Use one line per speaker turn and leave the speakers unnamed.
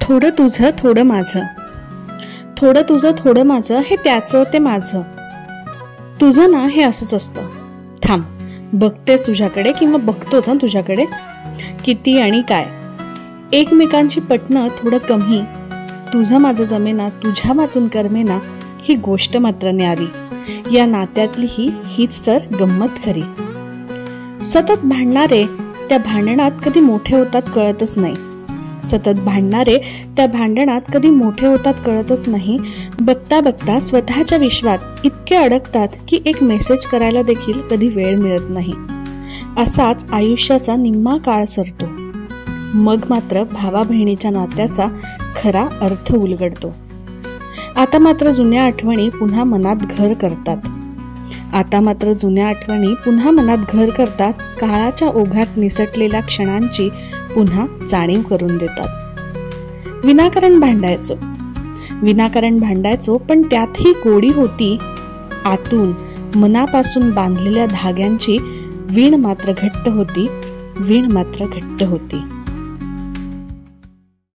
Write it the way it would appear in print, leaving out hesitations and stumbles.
थोडं तुझं थोडं माझं, थोडं तुझं थोडं माझं, हे त्याचं ते माझं. तुझं ना हे असंच असतं. थांब, बघतेस तुझ्याकडे किंवा बघतोच ना तुझ्याकडे. किती आणि काय, एकमेकांची पटणं थोडं कमी. तुझं माझं जमेना, तुझ्या वाचून करमेना, ही गोष्ट मात्र न्यारी. या नात्यातली हीच तर गंमत खरी. सतत भांडणारे त्या भांडणात कधी मोठे होतात कळतच नाही. सतत भांडणारे त्या भांडणात कधी मोठे होतात कळतच नाही. बघता बघता स्वतःच्या विश्वात इतके अडकतात की एक मेसेज करायला देखील कधी वेळ मिळत नाही. असाच आयुष्याचा निम्मा काळ सरतो. मग मात्र भावा बहिणीच्या नात्याचा खरा अर्थ उलगडतो. आता मात्र जुन्या आठवणी पुन्हा मनात घर करतात. काळाच्या ओघात निसटलेल्या क्षणांची पुन्हा जाणीव करून देतात. विनाकारण भांडायचो, पण त्यातही गोडी होती. आतून मनापासून बांधलेल्या धाग्यांची वीण मात्र घट्ट होती.